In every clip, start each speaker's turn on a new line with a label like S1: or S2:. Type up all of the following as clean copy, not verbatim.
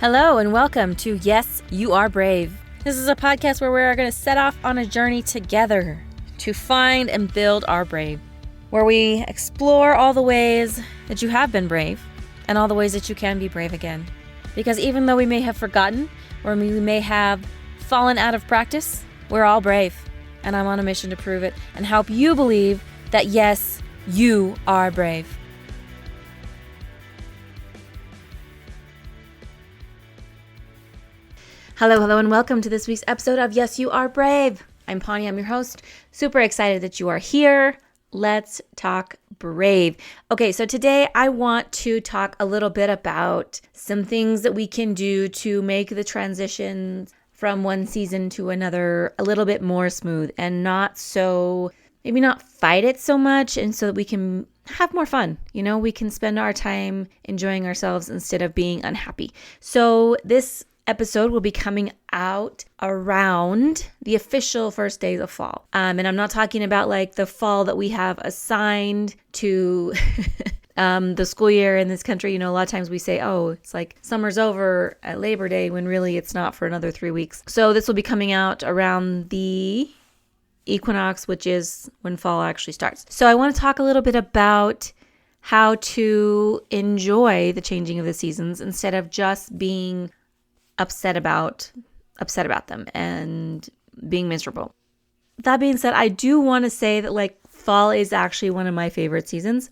S1: Hello and welcome to Yes, You Are Brave. This is a podcast where we're going to set off on a journey together to find and build our brave, where we explore all the ways that you have been brave and all the ways that you can be brave again. Because even though we may have forgotten or we may have fallen out of practice, we're all brave. And I'm on a mission to prove it and help you believe that yes, you are brave. Hello, and welcome to this week's episode of Yes, You Are Brave. I'm Pawnee, I'm your host. Super excited that you are here. Let's talk brave. Okay, so today I want to talk a little bit about some things that we can do to make the transition from one season to another a little bit more smooth and maybe not fight it so much, and so that we can have more fun. We can spend our time enjoying ourselves instead of being unhappy. So this episode will be coming out around the official first days of fall. And I'm not talking about like the fall that we have assigned to the school year in this country. A lot of times we say, oh, it's like summer's over at Labor Day, when really it's not for another 3 weeks. So this will be coming out around the equinox, which is when fall actually starts. So I want to talk a little bit about how to enjoy the changing of the seasons instead of just being upset about them and being miserable. That being said, I do want to say that fall is actually one of my favorite seasons.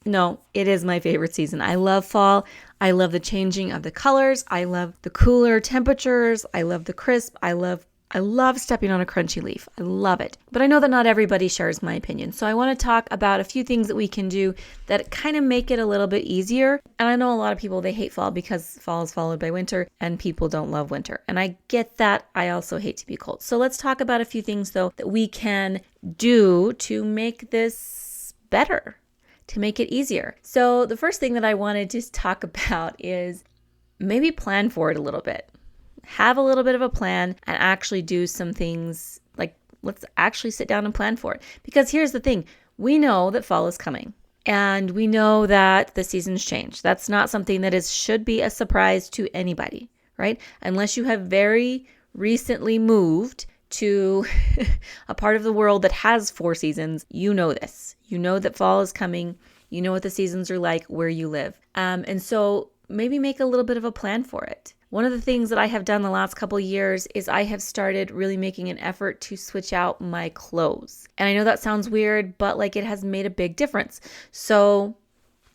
S1: No, it is my favorite season. I love fall. I love the changing of the colors. I love the cooler temperatures. I love the crisp. I love stepping on a crunchy leaf. I love it. But I know that not everybody shares my opinion. So I want to talk about a few things that we can do that kind of make it a little bit easier. And I know a lot of people, they hate fall because fall is followed by winter and people don't love winter. And I get that. I also hate to be cold. So let's talk about a few things though that we can do to make this better, to make it easier. So the first thing that I wanted to talk about is maybe plan for it a little bit. Have a little bit of a plan and actually do some things. Let's actually sit down and plan for it. Because here's the thing. We know that fall is coming and we know that the seasons change. That's not something that should be a surprise to anybody, right? Unless you have very recently moved to a part of the world that has 4 seasons, you know this. You know that fall is coming. You know what the seasons are like where you live. And so maybe make a little bit of a plan for it. One of the things that I have done the last couple of years is I have started really making an effort to switch out my clothes. And I know that sounds weird, but it has made a big difference. So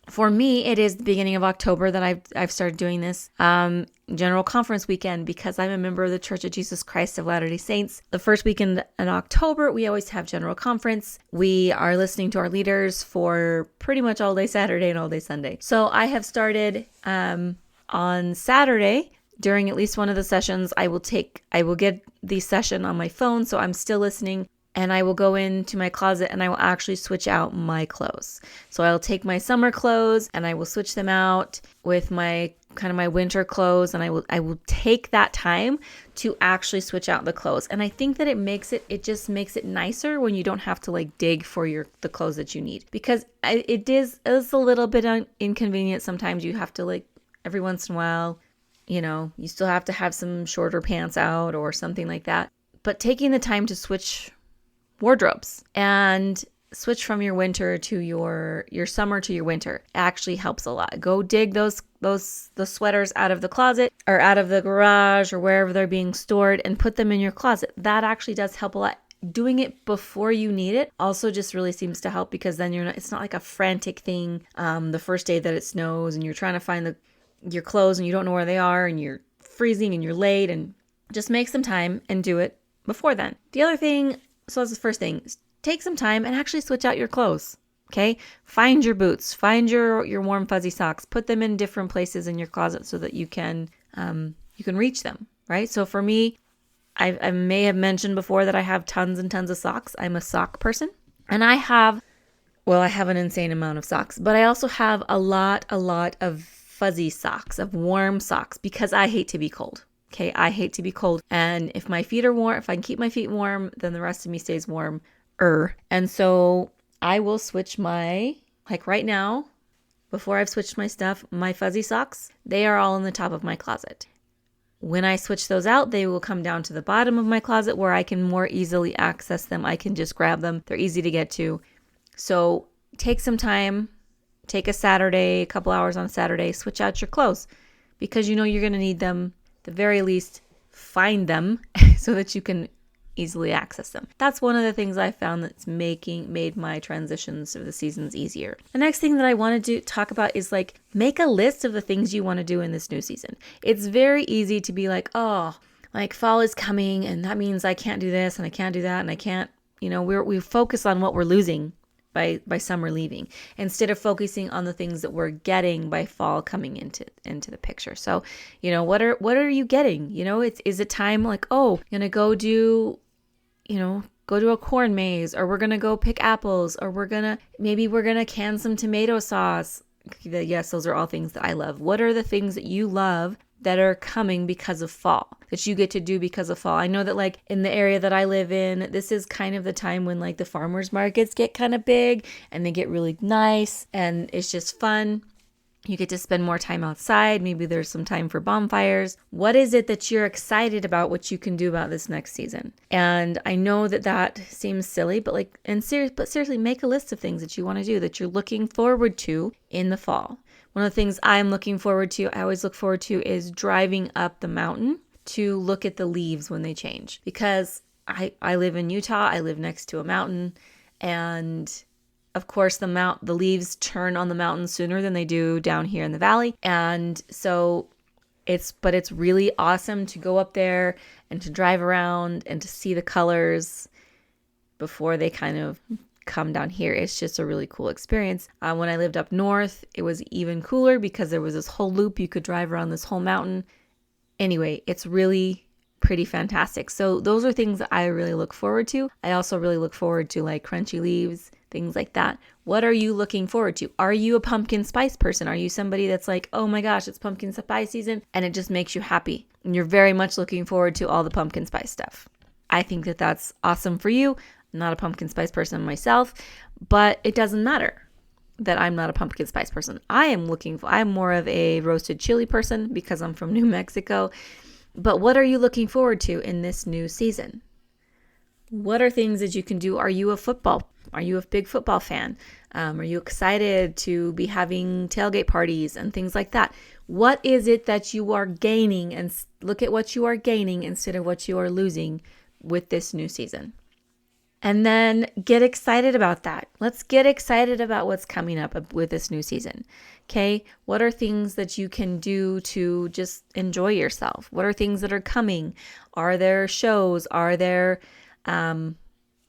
S1: for me, it is the beginning of October that I've started doing this General Conference weekend, because I'm a member of the Church of Jesus Christ of Latter-day Saints. The first weekend in October, we always have General Conference. We are listening to our leaders for pretty much all day Saturday and all day Sunday. So I have started on Saturday. During at least one of the sessions, I will get the session on my phone, so I'm still listening, and I will go into my closet and I will actually switch out my clothes. So I'll take my summer clothes and I will switch them out with my winter clothes, and I will take that time to actually switch out the clothes. And I think that it just makes it nicer when you don't have to dig for the clothes that you need, because it is a little bit inconvenient. Sometimes you have to every once in a while, you still have to have some shorter pants out or something like that. But taking the time to switch wardrobes and switch from your winter to your summer to your winter actually helps a lot. Go dig the sweaters out of the closet or out of the garage or wherever they're being stored and put them in your closet. That actually does help a lot. Doing it before you need it also just really seems to help, because then it's not like a frantic thing the first day that it snows and you're trying to find your clothes and you don't know where they are and you're freezing and you're late. And just make some time and do it before then. The other thing, so that's the first thing, take some time and actually switch out your clothes. Okay, find your boots, find your warm fuzzy socks, put them in different places in your closet so that you can reach them, right? So for me, I may have mentioned before that I have tons and tons of socks. I'm a sock person, and I have an insane amount of socks, but I also have a lot of fuzzy socks, of warm socks, because I hate to be cold. Okay, I hate to be cold. And if my feet are warm, if I can keep my feet warm, then the rest of me stays warm. And so I will switch right now, before I've switched my stuff, my fuzzy socks, they are all in the top of my closet. When I switch those out, they will come down to the bottom of my closet where I can more easily access them. I can just grab them. They're easy to get to. So take some time, take a Saturday, a couple hours on Saturday, switch out your clothes because you know you're going to need them. At the very least, find them so that you can easily access them. That's one of the things I found that's made my transitions of the seasons easier. The next thing that I want to talk about is like make a list of the things you want to do in this new season. It's very easy to be like, oh, like fall is coming and that means I can't do this and I can't do that and I can't, we focus on what we're losing by summer leaving instead of focusing on the things that we're getting by fall coming into the picture. So, what are you getting? Is it time like, oh, I'm gonna go do a corn maze, or we're gonna go pick apples, or we're gonna can some tomato sauce. Yes, those are all things that I love. What are the things that you love that are coming because of fall, that you get to do because of fall? I know that like in the area that I live in, this is kind of the time when like the farmers markets get kind of big and they get really nice and it's just fun. You get to spend more time outside. Maybe there's some time for bonfires. What is it that you're excited about, what you can do about this next season? And I know that seems silly, but seriously, make a list of things that you want to do, that you're looking forward to in the fall. One of the things I always look forward to is driving up the mountain to look at the leaves when they change. Because I live in Utah, I live next to a mountain, and of course, the leaves turn on the mountain sooner than they do down here in the valley. And so it's really awesome to go up there and to drive around and to see the colors before they kind of come down here. It's just a really cool experience. When I lived up north, it was even cooler because there was this whole loop. You could drive around this whole mountain. Anyway, it's really pretty fantastic. So those are things that I really look forward to. I also really look forward to like crunchy leaves, things like that. What are you looking forward to? Are you a pumpkin spice person? Are you somebody that's like, oh my gosh, it's pumpkin spice season and it just makes you happy and you're very much looking forward to all the pumpkin spice stuff? I think that that's awesome for you. I'm not a pumpkin spice person myself, but it doesn't matter that I'm not a pumpkin spice person. I'm more of a roasted chili person because I'm from New Mexico. But what are you looking forward to in this new season? What are things that you can do? Are you a big football fan? Are you excited to be having tailgate parties and things like that? What is it that you are gaining? And look at what you are gaining instead of what you are losing with this new season. And then get excited about that. Let's get excited about what's coming up with this new season. Okay? What are things that you can do to just enjoy yourself? What are things that are coming? Are there shows? Are there,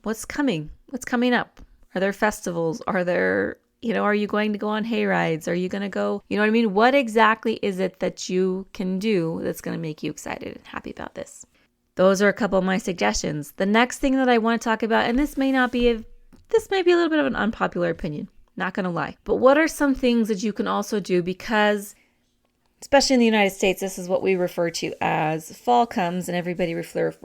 S1: what's coming? What's coming up? Are there festivals? Are there, are you going to go on hay rides? Are you going to go, you know what I mean? What exactly is it that you can do that's going to make you excited and happy about this? Those are a couple of my suggestions. The next thing that I want to talk about, and this may be a little bit of an unpopular opinion, not going to lie, but what are some things that you can also do because, especially in the United States, this is what we refer to as fall comes and everybody refers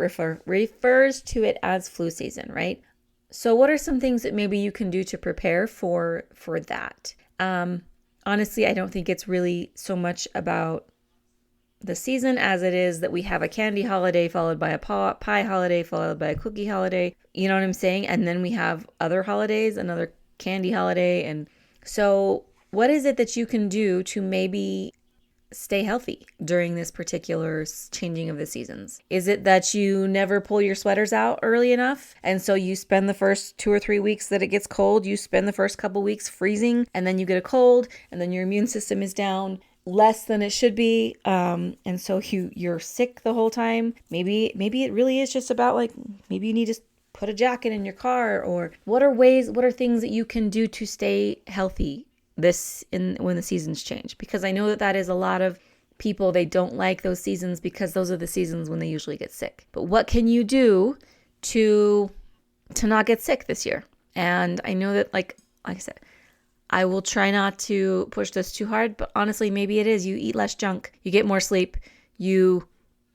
S1: to it as flu season, right? So what are some things that maybe you can do to prepare for that? Honestly, I don't think it's really so much about the season as it is that we have a candy holiday followed by a pie holiday followed by a cookie holiday. You know what I'm saying? And then we have other holidays, another candy holiday. And so what is it that you can do to maybe stay healthy during this particular changing of the seasons? Is it that you never pull your sweaters out early enough? And so you spend the first 2 or 3 weeks that it gets cold, you spend the first couple weeks freezing, and then you get a cold, and then your immune system is down less than it should be, and so you're sick the whole time. Maybe it really is just about like, maybe you need to put a jacket in your car, or what are things that you can do to stay healthy when the seasons change? Because I know that is a lot of people, they don't like those seasons because those are the seasons when they usually get sick. But what can you do to not get sick this year? And I know that like I said, I will try not to push this too hard, but honestly, maybe it is. You eat less junk, you get more sleep, you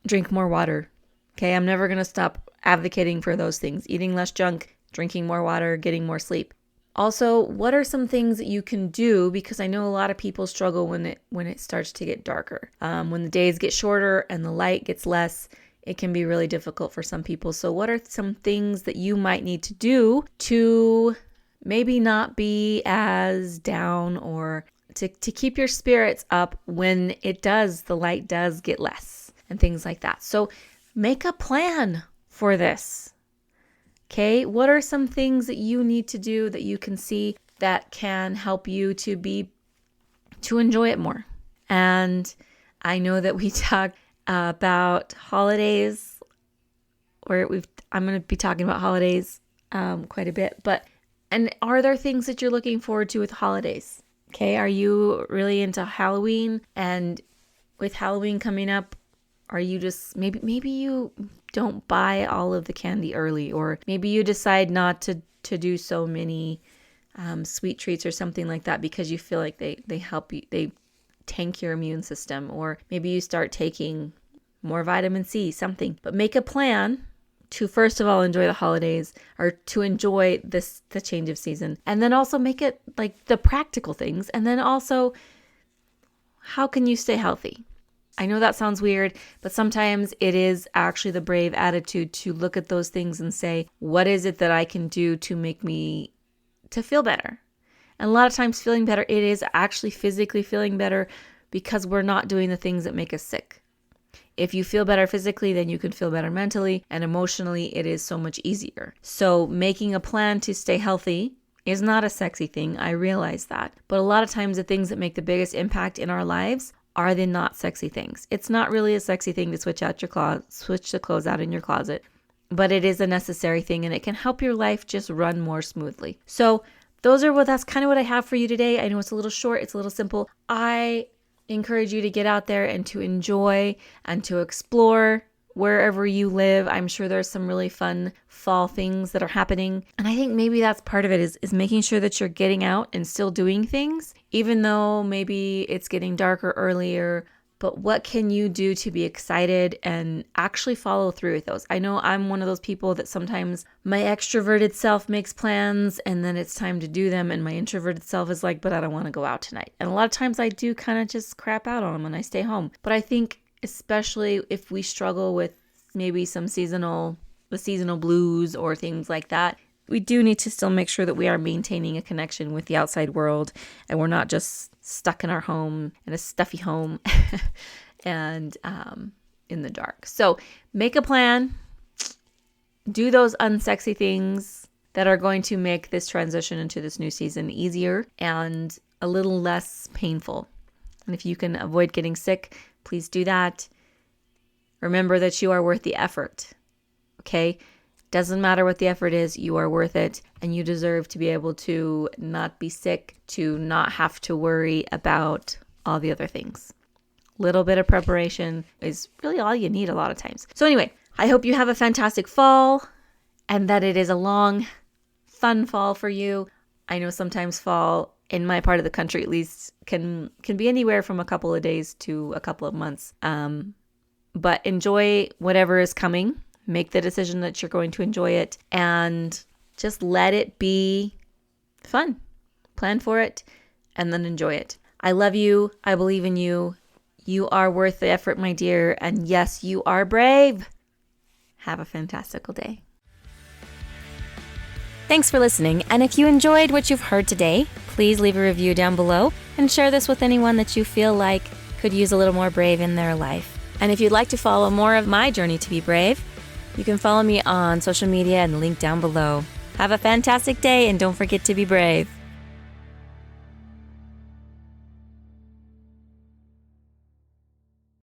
S1: drink more water. Okay, I'm never going to stop advocating for those things. Eating less junk, drinking more water, getting more sleep. Also, what are some things that you can do? Because I know a lot of people struggle when it starts to get darker. When the days get shorter and the light gets less, it can be really difficult for some people. So what are some things that you might need to do to maybe not be as down, or to keep your spirits up when the light does get less and things like that? So make a plan for this. Okay, what are some things that you need to do that you can see that can help you to enjoy it more? And I know that we talk about holidays, I'm going to be talking about holidays quite a bit, and are there things that you're looking forward to with holidays? Okay, are you really into Halloween? And with Halloween coming up, are you just, maybe you don't buy all of the candy early, or maybe you decide not to do so many sweet treats or something like that because you feel like they help you, they tank your immune system, or maybe you start taking more vitamin C, something. But make a plan to first of all enjoy the holidays, or to enjoy the change of season, and then also make it like the practical things, and then also how can you stay healthy? I know that sounds weird, but sometimes it is actually the brave attitude to look at those things and say, what is it that I can do to make me to feel better? And a lot of times feeling better, it is actually physically feeling better, because we're not doing the things that make us sick. If you feel better physically, then you can feel better mentally, and emotionally it is so much easier. So making a plan to stay healthy is not a sexy thing. I realize that. But a lot of times the things that make the biggest impact in our lives are the not sexy things. It's not really a sexy thing to switch the clothes out in your closet, but it is a necessary thing, and it can help your life just run more smoothly. So that's kind of what I have for you today. I know it's a little short, it's a little simple. I encourage you to get out there and to enjoy and to explore wherever you live. I'm sure there's some really fun fall things that are happening. And I think maybe that's part of it is making sure that you're getting out and still doing things, even though maybe it's getting darker earlier. But what can you do to be excited and actually follow through with those? I know I'm one of those people that sometimes my extroverted self makes plans and then it's time to do them, and my introverted self is like, but I don't want to go out tonight. And a lot of times I do kind of just crap out on them and I stay home. But I think especially if we struggle with maybe the seasonal blues or things like that, we do need to still make sure that we are maintaining a connection with the outside world, and we're not just stuck in our home, in a stuffy home and in the dark. So make a plan, do those unsexy things that are going to make this transition into this new season easier and a little less painful. And if you can avoid getting sick, please do that. Remember that you are worth the effort. Okay? Doesn't matter what the effort is, you are worth it, and you deserve to be able to not be sick, to not have to worry about all the other things. Little bit of preparation is really all you need a lot of times. So anyway, I hope you have a fantastic fall and that it is a long, fun fall for you. I know sometimes fall, in my part of the country at least, can be anywhere from a couple of days to a couple of months. But enjoy whatever is coming. Make the decision that you're going to enjoy it, and just let it be fun. Plan for it and then enjoy it. I love you. I believe in you. You are worth the effort, my dear. And yes, you are brave. Have a fantastical day. Thanks for listening. And if you enjoyed what you've heard today, please leave a review down below and share this with anyone that you feel like could use a little more brave in their life. And if you'd like to follow more of my journey to be brave, you can follow me on social media and the link down below. Have a fantastic day, and don't forget to be brave.